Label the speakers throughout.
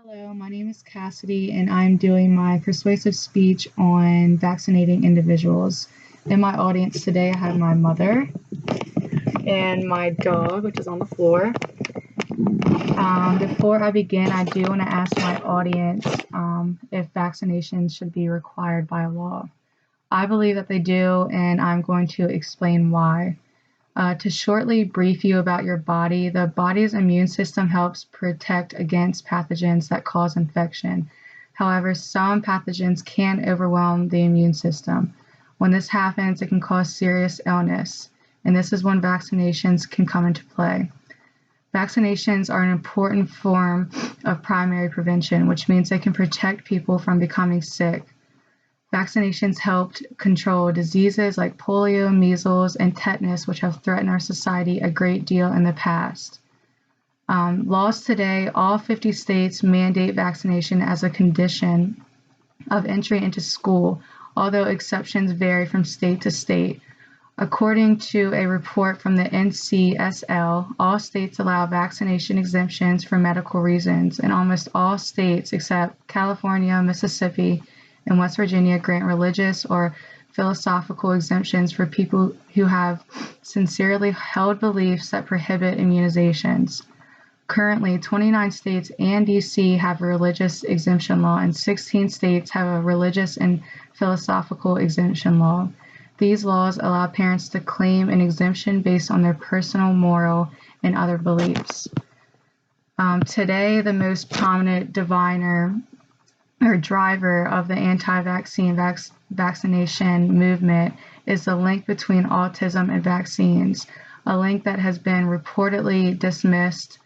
Speaker 1: Hello, my name is Cassidy, and I'm doing my persuasive speech on vaccinating individuals. In my audience today, I have my mother and my dog, which is on the floor. Before I begin, I do want to ask my audience if vaccinations should be required by law. I believe that they do, and I'm going to explain why. To shortly brief you about your body, the body's immune system helps protect against pathogens that cause infection. However, some pathogens can overwhelm the immune system. When this happens, it can cause serious illness, and this is when vaccinations can come into play. Vaccinations are an important form of primary prevention, which means they can protect people from becoming sick. Vaccinations helped control diseases like polio, measles, and tetanus, which have threatened our society a great deal in the past. Laws today, all 50 states mandate vaccination as a condition of entry into school, although exceptions vary from state to state. According to a report from the NCSL, all states allow vaccination exemptions for medical reasons, and almost all states except California, Mississippi, and West Virginia grant religious or philosophical exemptions for people who have sincerely held beliefs that prohibit immunizations. Currently, 29 states and DC have a religious exemption law, and 16 states have a religious and philosophical exemption law. These laws allow parents to claim an exemption based on their personal, moral, and other beliefs. Today, the most prominent driver of the anti-vaccine vaccination movement is the link between autism and vaccines, a link that has been reportedly dismissed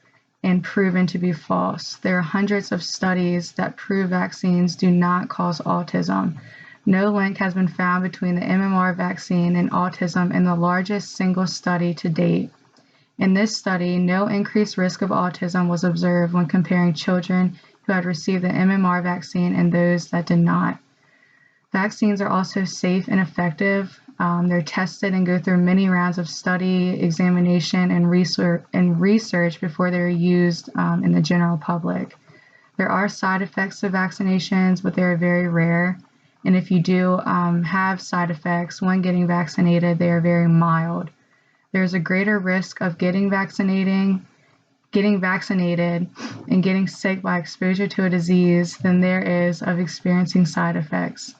Speaker 1: and proven to be false. There are hundreds of studies that prove vaccines do not cause autism. No link has been found between the MMR vaccine and autism in the largest single study to date. In this study, no increased risk of autism was observed when comparing children who had received the MMR vaccine and those that did not. Vaccines are also safe and effective. They're tested and go through many rounds of study, examination, and research before they're used in the general public. There are side effects of vaccinations, but they are very rare. And if you do have side effects when getting vaccinated, they are very mild. There's a greater risk of getting vaccinated and getting sick by exposure to a disease than there is of experiencing side effects.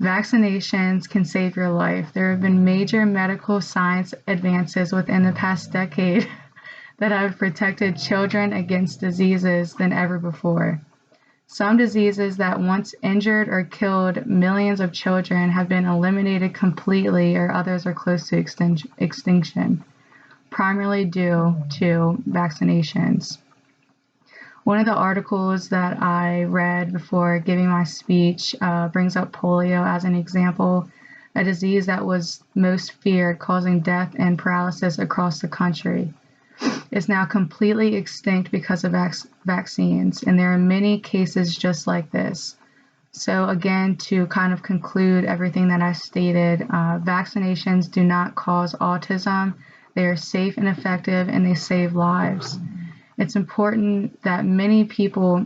Speaker 1: Vaccinations can save your life. There have been major medical science advances within the past decade that have protected children against diseases than ever before. Some diseases that once injured or killed millions of children have been eliminated completely, or others are close to extinction, primarily due to vaccinations. One of the articles that I read before giving my speech brings up polio as an example, a disease that was most feared, causing death and paralysis across the country. Is now completely extinct because of vaccines, and there are many cases just like this. So again, to kind of conclude everything that I stated, vaccinations do not cause autism. They are safe and effective, and they save lives. It's important that many people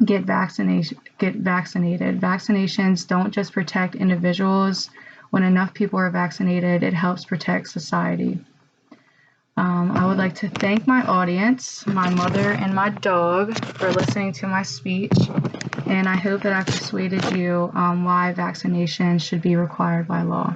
Speaker 1: get vaccinated. Vaccinations don't just protect individuals. When enough people are vaccinated, it helps protect society. I would like to thank my audience, my mother and my dog, for listening to my speech, and I hope that I persuaded you on why vaccination should be required by law.